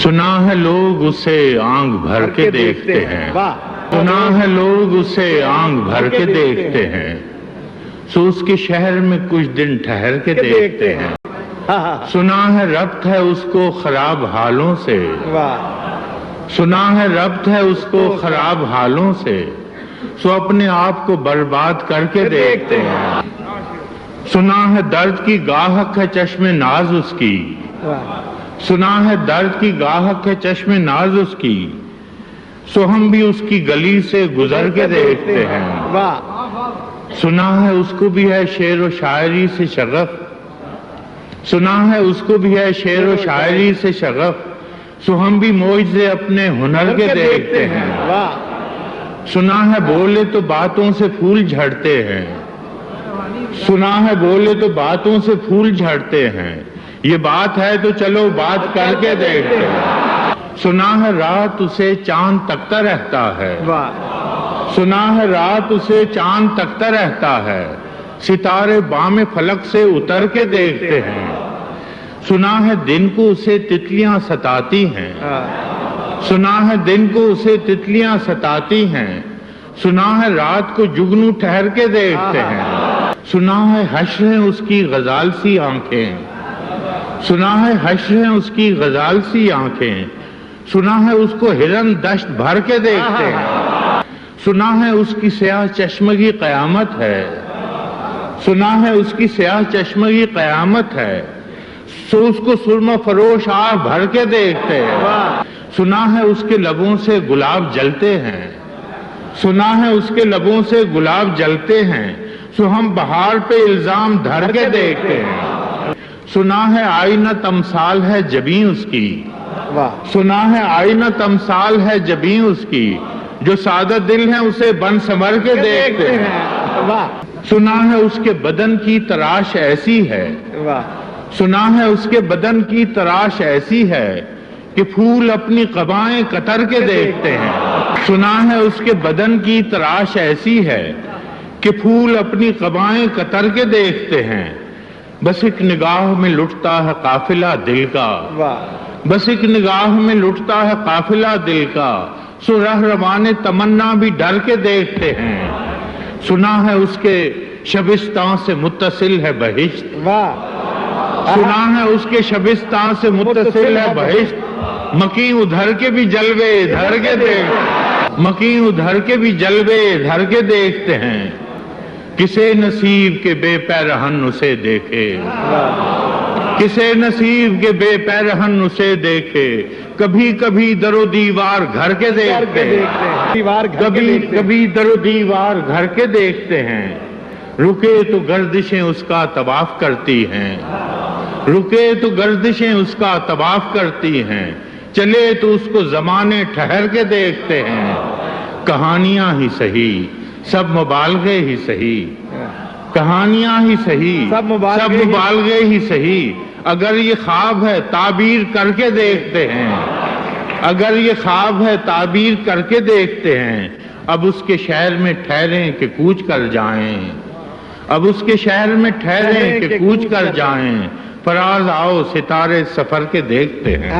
सुना है लोग उसे आंख भर के देखते हैं, सुना है लोग उसे आंख भर के देखते हैं, सो उसके शहर में कुछ दिन ठहर के देखते हैं। सुना है रब्त है उसको खराब हालों से, सुना है रब्त है उसको खराब हालों से, सो अपने आप को बर्बाद करके देखते हैं। सुना है दर्द की गाहक है चश्मे नाज उसकी, सुना है दर्द की गाहक है चश्मे नाज उसकी, सो हम भी उसकी गली से गुजर के देखते हैं। सुना है उसको भी है शेर व शायरी से शगफ, सुना है उसको भी है शेर व शायरी से शगफ, सो हम भी मौज से अपने हुनर के देखते हैं। सुना है बोले तो बातों से फूल झड़ते हैं, सुना है बोले तो बातों से फूल झड़ते हैं, ये बात है तो चलो बात करके देखते हैं। सुना है रात उसे चांद तकता रहता है, सुना है रात उसे चांद तकता रहता है, सितारे बामे फलक से उतर के देखते हैं। सुना है दिन को उसे तितलियां सताती हैं, सुना है दिन को उसे तितलियां सताती हैं, सुना है रात को जुगनू ठहर के देखते हैं। सुना है हश्र है उसकी गजाल सी आंखें, सुना है हश्र है उसकी गजाल सी आंखें, सुना है उसको हिरन दश्त भर के देखते हैं। सुना है उसकी स्याह चश्मगी कयामत है, सुना है उसकी स्याह चश्मगी कयामत है, सो उसको सुरमा फरोश आह भर के देखते हैं। सुना है उसके लबों से गुलाब जलते हैं, सुना है उसके लबों से गुलाब जलते हैं, सो हम बहार पे इल्जाम धर के देखते हैं। सुना है आईना तमसाल है जबीं उसकी, सुना है आईना तमसाल है जबीं उसकी, जो सादा दिल है उसे बन संवर के देखते हैं। सुना है उसके बदन की तराश ऐसी है, सुना है उसके बदन की तराश ऐसी है कि फूल अपनी कबाएं कतर के देखते हैं। सुना है उसके बदन की तराश ऐसी है कि फूल अपनी कबाएं कतर के देखते हैं। बस एक निगाह में लुटता है काफिला दिल का, बस एक निगाह में लुटता है काफिला दिल का, सो रहरवाने तमन्ना भी डर के देखते हैं। सुना है उसके शबिस्तान से मुत्तसिल है बहिश्त, सुना है उसके शबिस्तान से मुत्तसिल है बहिश्त, मकी उधर के भी जलवे इधर के देख, मकी उधर के भी जलवे इधर के देखते हैं। किसे नसीब के बेपैरहन उसे देखे, किसे नसीब के बेपैरहन उसे देखे, कभी कभी दरो दीवार घर के देखते हैं, कभी कभी दरो दीवार घर के देखते हैं। रुके तो गर्दिशें उसका तवाफ करती हैं, रुके तो गर्दिशें उसका तवाफ करती हैं, चले तो उसको जमाने ठहर के देखते हैं। कहानियां ही सही सब मुबालगे ही सही, कहानियां ही सही सब मुबालगे ही सही, अगर ये ख्वाब है ताबीर करके देखते हैं, अगर ये ख्वाब है ताबीर करके देखते हैं। अब उसके शहर में ठहरें कि कूच कर जाएं, अब उसके शहर में ठहरें कि कूच कर जाएं, फराज आओ सितारे सफर के देखते हैं।